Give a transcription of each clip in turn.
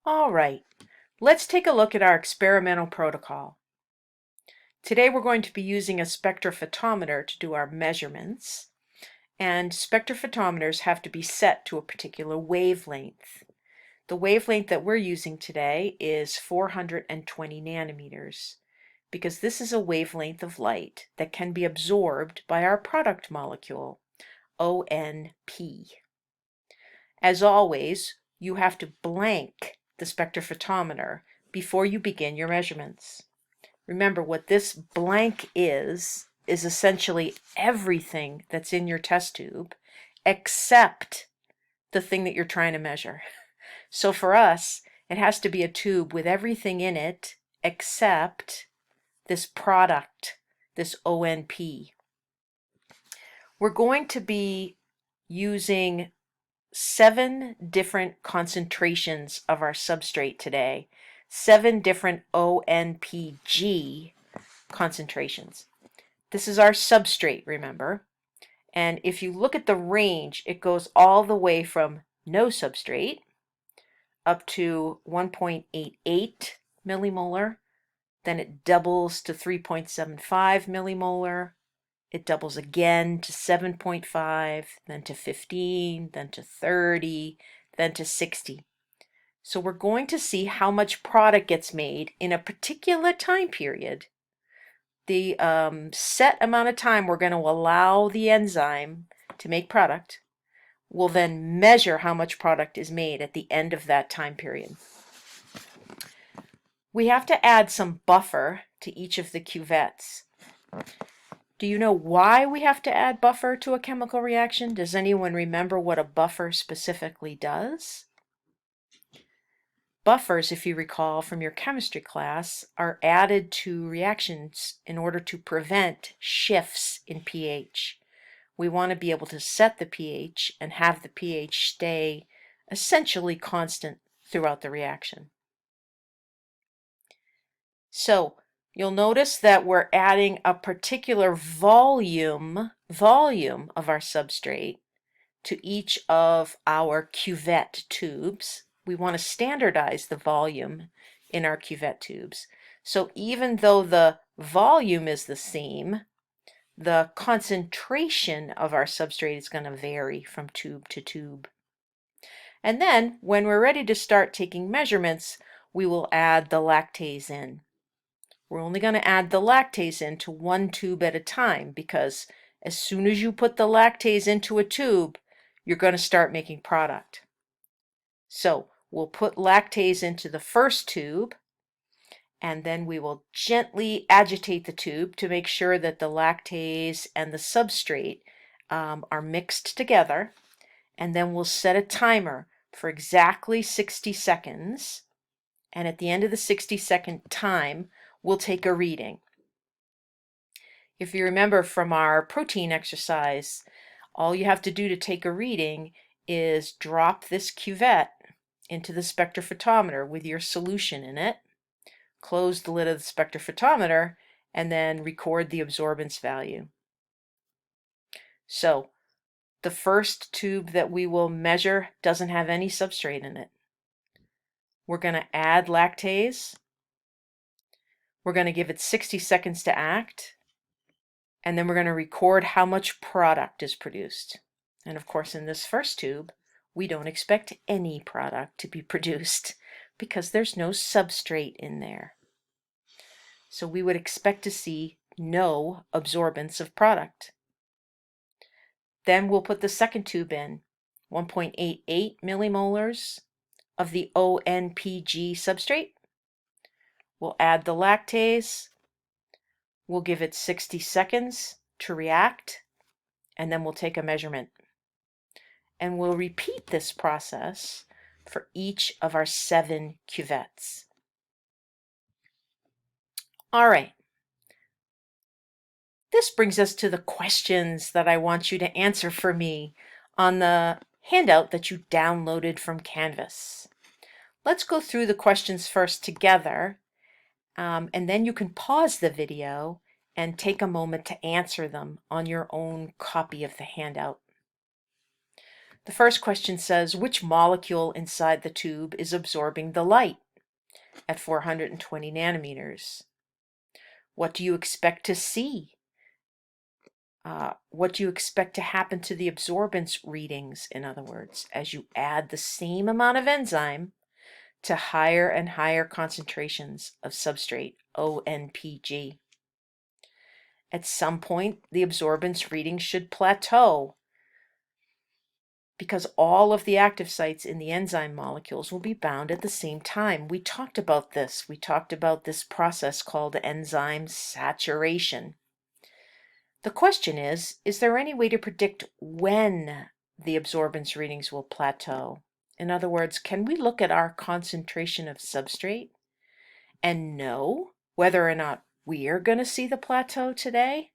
All right, let's take a look at our experimental protocol. Today we're going to be using a spectrophotometer to do our measurements, and spectrophotometers have to be set to a particular wavelength. The wavelength that we're using today is 420 nanometers because this is a wavelength of light that can be absorbed by our product molecule, ONP. As always, you have to blank the spectrophotometer before you begin your measurements. Remember, what this blank is essentially everything that's in your test tube except the thing that you're trying to measure. So for us, it has to be a tube with everything in it except this product, this ONP. We're going to be using 7 different concentrations of our substrate today, 7 different ONPG concentrations. This is our substrate, remember? And if you look at the range, it goes all the way from no substrate up to 1.88 millimolar, then it doubles to 3.75 millimolar, it doubles again to 7.5, then to 15, then to 30, then to 60. So we're going to see how much product gets made in a particular time period. The set amount of time we're going to allow the enzyme to make product will then measure how much product is made at the end of that time period. We have to add some buffer to each of the cuvettes. Do you know why we have to add buffer to a chemical reaction? Does anyone remember what a buffer specifically does? Buffers, if you recall from your chemistry class, are added to reactions in order to prevent shifts in pH. We want to be able to set the pH and have the pH stay essentially constant throughout the reaction. So you'll notice that we're adding a particular volume of our substrate to each of our cuvette tubes. We want to standardize the volume in our cuvette tubes. So even though the volume is the same, the concentration of our substrate is going to vary from tube to tube. And then when we're ready to start taking measurements, we will add the lactase in. We're only going to add the lactase into one tube at a time because as soon as you put the lactase into a tube, you're going to start making product. So we'll put lactase into the first tube, and then we will gently agitate the tube to make sure that the lactase and the substrate are mixed together. And then we'll set a timer for exactly 60 seconds. And at the end of the 60-second time, we'll take a reading. If you remember from our protein exercise, all you have to do to take a reading is drop this cuvette into the spectrophotometer with your solution in it, close the lid of the spectrophotometer, and then record the absorbance value. So the first tube that we will measure doesn't have any substrate in it. We're going to add lactase. We're going to give it 60 seconds to act, and then we're going to record how much product is produced. And of course, in this first tube, we don't expect any product to be produced because there's no substrate in there. So we would expect to see no absorbance of product. Then we'll put the second tube in, 1.88 millimolars of the ONPG substrate. We'll add the lactase. We'll give it 60 seconds to react, and then we'll take a measurement. And we'll repeat this process for each of our 7 cuvettes. All right. This brings us to the questions that I want you to answer for me on the handout that you downloaded from Canvas. Let's go through the questions first together, and then you can pause the video and take a moment to answer them on your own copy of the handout. The first question says, which molecule inside the tube is absorbing the light at 420 nanometers? What do you expect to see? What do you expect to happen to the absorbance readings, in other words, as you add the same amount of enzyme to higher and higher concentrations of substrate, ONPG? At some point, the absorbance reading should plateau because all of the active sites in the enzyme molecules will be bound at the same time. We talked about this. We talked about this process called enzyme saturation. The question is there any way to predict when the absorbance readings will plateau? In other words, can we look at our concentration of substrate and know whether or not we're going to see the plateau today?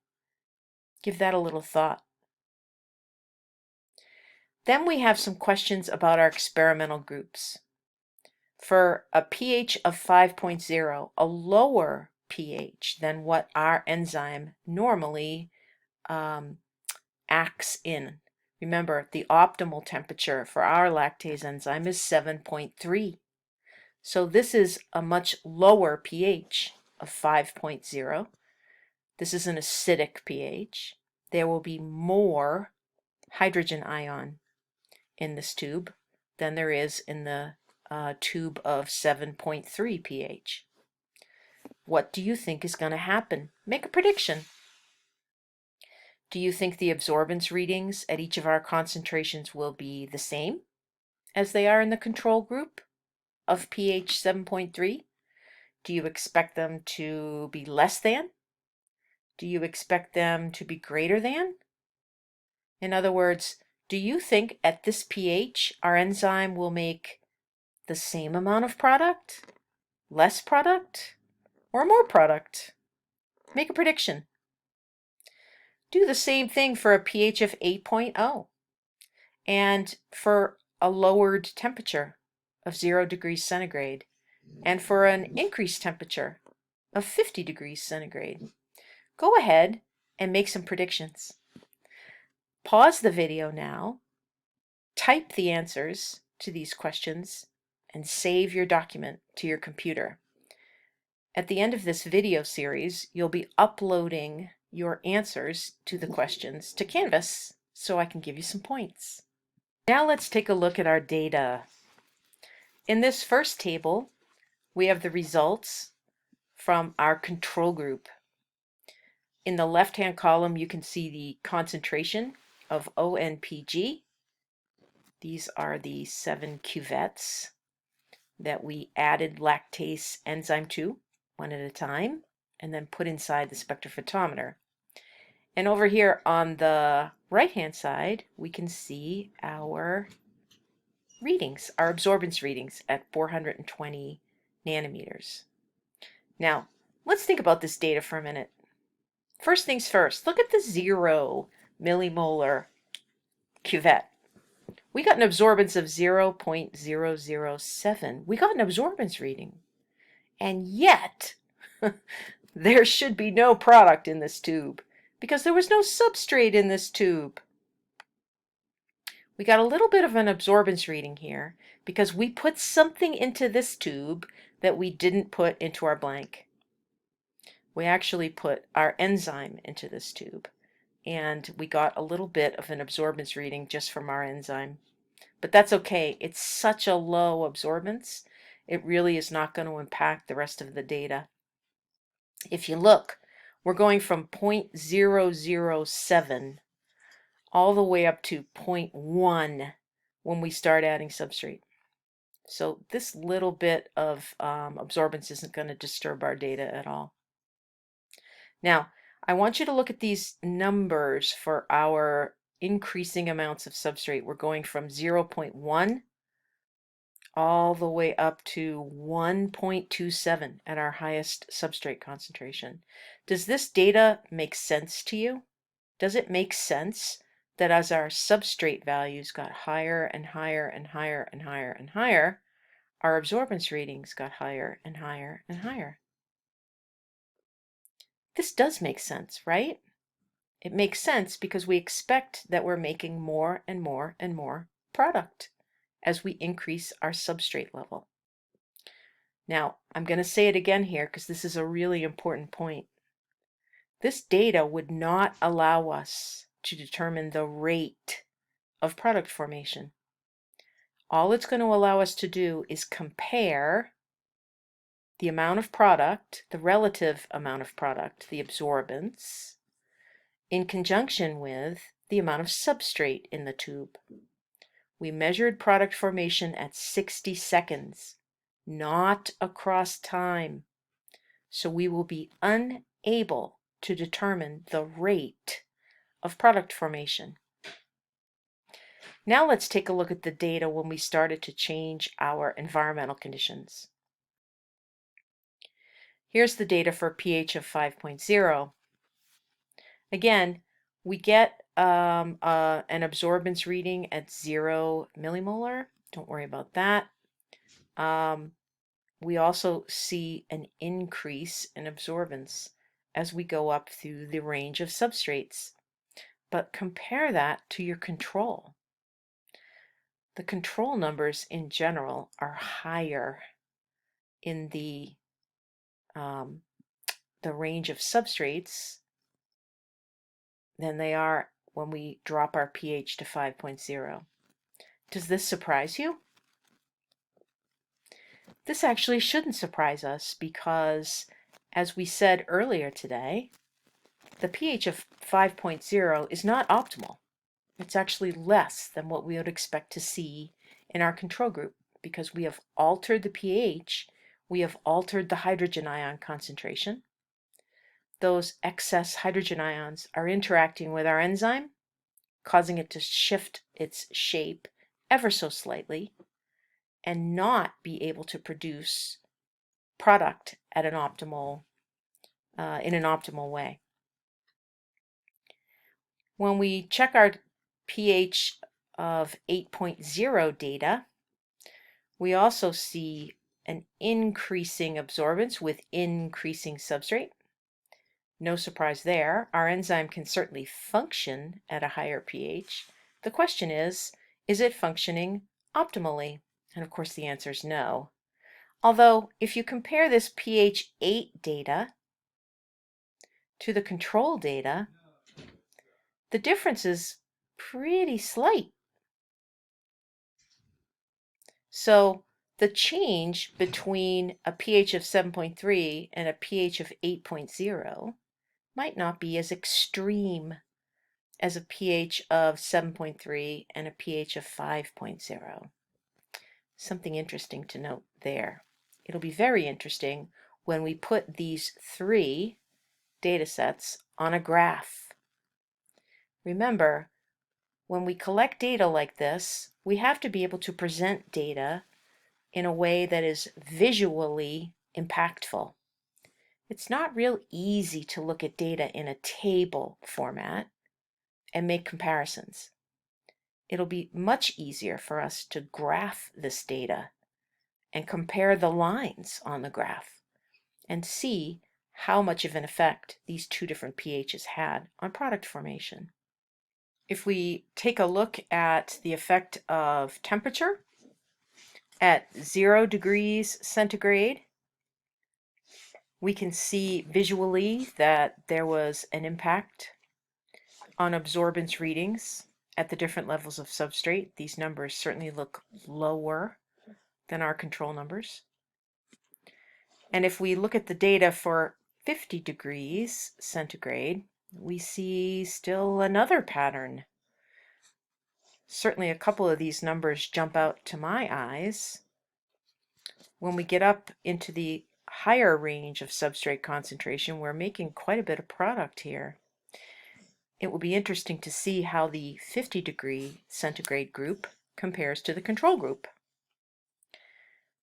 Give that a little thought. Then we have some questions about our experimental groups. For a pH of 5.0, a lower pH than what our enzyme normally acts in. Remember, the optimal temperature for our lactase enzyme is 7.3. So this is a much lower pH of 5.0. This is an acidic pH. There will be more hydrogen ion in this tube than there is in the tube of 7.3 pH. What do you think is going to happen? Make a prediction. Do you think the absorbance readings at each of our concentrations will be the same as they are in the control group of pH 7.3? Do you expect them to be less than? Do you expect them to be greater than? In other words, do you think at this pH our enzyme will make the same amount of product, less product, or more product? Make a prediction. Do the same thing for a pH of 8.0 and for a lowered temperature of 0 degrees centigrade and for an increased temperature of 50 degrees centigrade. Go ahead and make some predictions. Pause the video now, type the answers to these questions, and save your document to your computer. At the end of this video series, you'll be uploading your answers to the questions to Canvas so I can give you some points. Now let's take a look at our data. In this first table, we have the results from our control group. In the left-hand column, you can see the concentration of ONPG. These are the 7 cuvettes that we added lactase enzyme to, one at a time, and then put inside the spectrophotometer. And over here on the right-hand side, we can see our readings, our absorbance readings at 420 nanometers. Now, let's think about this data for a minute. First things first, look at the 0 millimolar cuvette. We got an absorbance of 0.007. We got an absorbance reading. And yet, there should be no product in this tube because there was no substrate in this tube. We got a little bit of an absorbance reading here because we put something into this tube that we didn't put into our blank. We actually put our enzyme into this tube, and we got a little bit of an absorbance reading just from our enzyme. But that's okay. It's such a low absorbance, it really is not going to impact the rest of the data. If you look, we're going from 0.007 all the way up to 0.1 when we start adding substrate. So this little bit of absorbance isn't going to disturb our data at all. Now, I want you to look at these numbers for our increasing amounts of substrate. We're going from 0.1 all the way up to 1.27 at our highest substrate concentration. Does this data make sense to you? Does it make sense that as our substrate values got higher and higher and higher and higher and higher, our absorbance readings got higher and higher and higher? This does make sense, right? It makes sense because we expect that we're making more and more and more product as we increase our substrate level. Now, I'm going to say it again here because this is a really important point. This data would not allow us to determine the rate of product formation. All it's going to allow us to do is compare the amount of product, the relative amount of product, the absorbance, in conjunction with the amount of substrate in the tube. We measured product formation at 60 seconds, not across time. So we will be unable to determine the rate of product formation. Now let's take a look at the data when we started to change our environmental conditions. Here's the data for pH of 5.0. Again, we get an absorbance reading at 0 millimolar. Don't worry about that. We also see an increase in absorbance as we go up through the range of substrates. But compare that to your control. The control numbers in general are higher in the range of substrates than they are when we drop our pH to 5.0. Does this surprise you? This actually shouldn't surprise us because, as we said earlier today, the pH of 5.0 is not optimal. It's actually less than what we would expect to see in our control group because we have altered the pH, we have altered the hydrogen ion concentration. Those excess hydrogen ions are interacting with our enzyme, causing it to shift its shape ever so slightly and not be able to produce product at an optimal, in an optimal way. When we check our pH of 8.0 data, we also see an increasing absorbance with increasing substrate. No surprise there. Our enzyme can certainly function at a higher pH. The question is it functioning optimally? And of course the answer is no. Although if you compare this pH 8 data to the control data, the difference is pretty slight. So the change between a pH of 7.3 and a pH of 8.0 might not be as extreme as a pH of 7.3 and a pH of 5.0. Something interesting to note there. It'll be very interesting when we put these three data sets on a graph. Remember, when we collect data like this, we have to be able to present data in a way that is visually impactful. It's not real easy to look at data in a table format and make comparisons. It'll be much easier for us to graph this data and compare the lines on the graph and see how much of an effect these two different pHs had on product formation. If we take a look at the effect of temperature at 0 degrees centigrade, we can see visually that there was an impact on absorbance readings at the different levels of substrate. These numbers certainly look lower than our control numbers. And if we look at the data for 50 degrees centigrade, we see still another pattern. Certainly a couple of these numbers jump out to my eyes. When we get up into the higher range of substrate concentration, we're making quite a bit of product here. It will be interesting to see how the 50 degree centigrade group compares to the control group.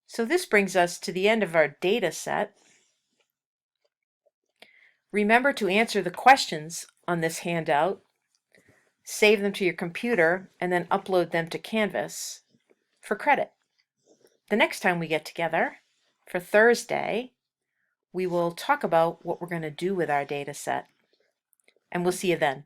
So this brings us to the end of our data set. Remember to answer the questions on this handout, save them to your computer, and then upload them to Canvas for credit. The next time we get together, for Thursday, we will talk about what we're going to do with our data set. And we'll see you then.